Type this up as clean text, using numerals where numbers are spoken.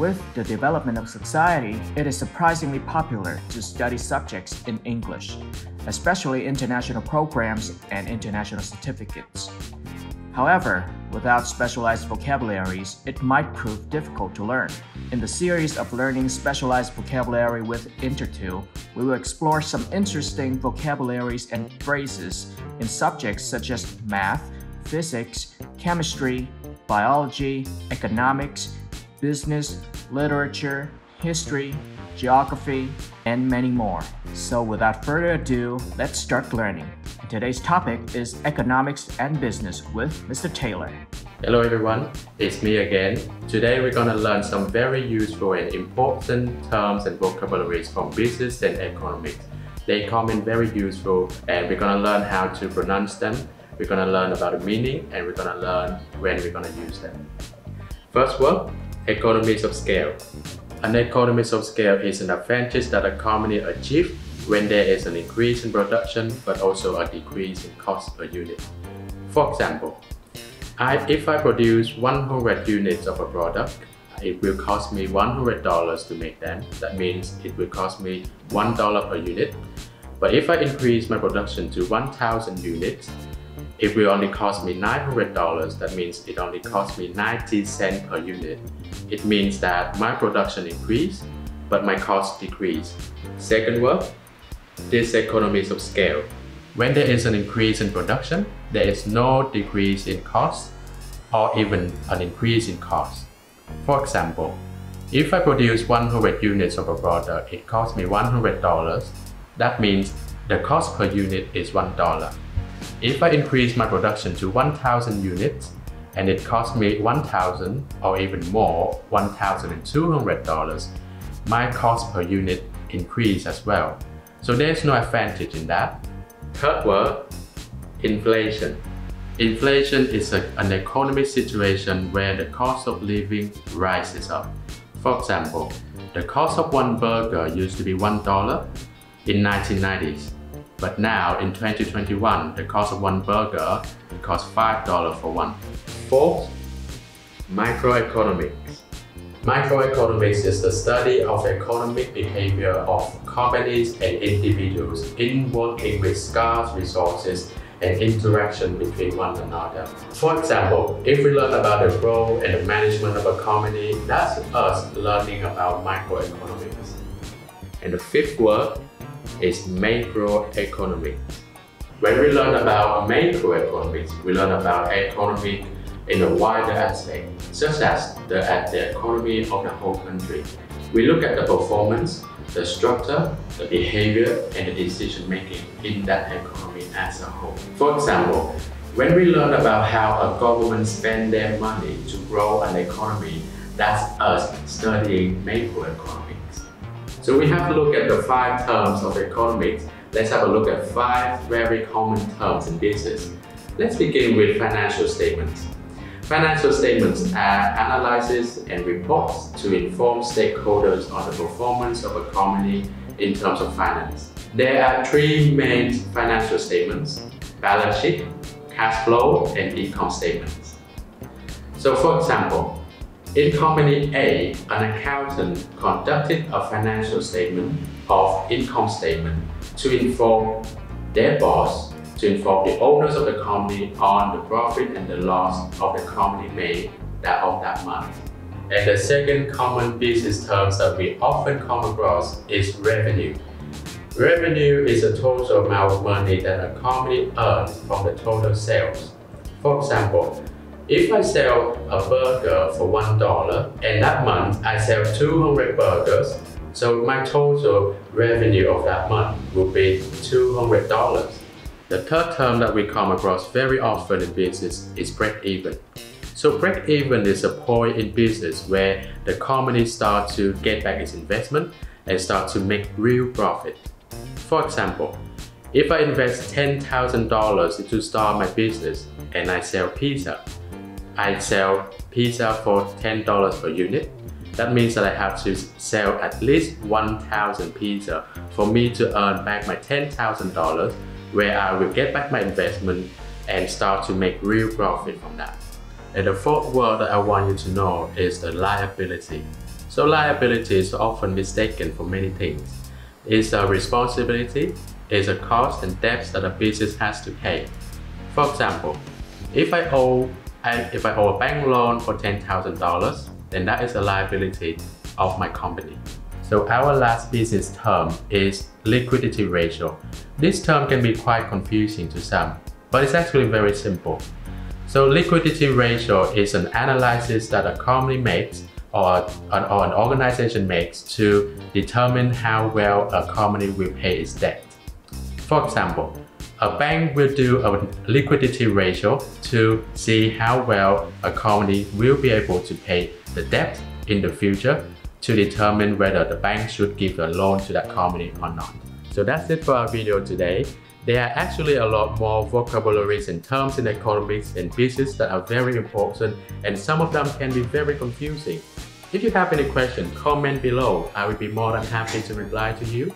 With the development of society, it is surprisingly popular to study subjects in English, especially international programs and international certificates. However, without specialized vocabularies, it might prove difficult to learn. In the series of learning specialized vocabulary with INTERTU, we will explore some interesting vocabularies and phrases in subjects such as math, physics, chemistry, biology, economics, business, literature, history, geography, and many more. So without further ado, let's start learning. Today's topic is economics and business with Mr. Taylor. Hello everyone, it's me again. Today we're going to learn some very useful and important terms and vocabularies from business and economics. They come in very useful and we're going to learn how to pronounce them. We're going to learn about the meaning and we're going to learn when we're going to use them. First word, economies of scale. An economies of scale is an advantage that a company achieves when there is an increase in production but also a decrease in cost per unit. For example, if I produce 100 units of a product, it will cost me $100 to make them. That means it will cost me $1 per unit. But if I increase my production to 1,000 units, it will only cost me $900. That means it only costs me 90 cents per unit. It means that my production increased, but my cost decreased. Second word, diseconomies of scale. When there is an increase in production, there is no decrease in cost or even an increase in cost. For example, if I produce 100 units of a product, it costs me $100. That means the cost per unit is $1. If I increase my production to 1,000 units and it costs me $1,000 or even more, $1,200, my cost per unit increase as well. So there's no advantage in that. Third word, inflation. Inflation is an economic situation where the cost of living rises up. For example, the cost of one burger used to be $1 in 1990s. But now in 2021, the cost of one burger costs $5 for one. Fourth, microeconomics. Microeconomics is the study of economic behavior of companies and individuals in working with scarce resources and interaction between one another. For example, if we learn about the growth and the management of a company, that's us learning about microeconomics. And the fifth word is macroeconomics. When we learn about macroeconomics, we learn about economic in a wider aspect, such as the economy of the whole country. We look at the performance, the structure, the behavior, and the decision making in that economy as a whole. For example, when we learn about how a government spends their money to grow an economy, that's us studying macroeconomics. So we have to look at the 5 terms of economics. Let's have a look at 5 very common terms in business. Let's begin with financial statements. Financial statements are analyses and reports to inform stakeholders on the performance of a company in terms of finance. There are 3 main financial statements: balance sheet, cash flow, and income statements. So for example, in company A, an accountant conducted a financial statement of income statement to inform their boss, to inform the owners of the company on the profit and the loss of the company made of that month. And the second common business term that we often come across is revenue. Revenue is the total amount of money that a company earns from the total sales. For example, if I sell a burger for $1 and that month I sell 200 burgers, so my total revenue of that month will be $200. The third term that we come across very often in business is break-even. So break-even is a point in business where the company starts to get back its investment and start to make real profit. For example, if I invest $10,000 to start my business and I sell pizza, I sell pizza for $10 per unit. That means that I have to sell at least 1,000 pizza for me to earn back my $10,000, where I will get back my investment and start to make real profit from that. And the fourth word that I want you to know is the liability. So liability is often mistaken for many things. It's a responsibility, it's a cost and debts that a business has to pay. For example, if I owe a bank loan for $10,000, then that is a liability of my company. So our last business term is liquidity ratio. This term can be quite confusing to some, but it's actually very simple. So liquidity ratio is an analysis that a company makes or an organization makes to determine how well a company will pay its debt. For example, a bank will do a liquidity ratio to see how well a company will be able to pay the debt in the future to determine whether the bank should give a loan to that company or not. So that's it for our video today. There are actually a lot more vocabularies and terms in economics and business that are very important, and some of them can be very confusing. If you have any questions, comment below. I will be more than happy to reply to you.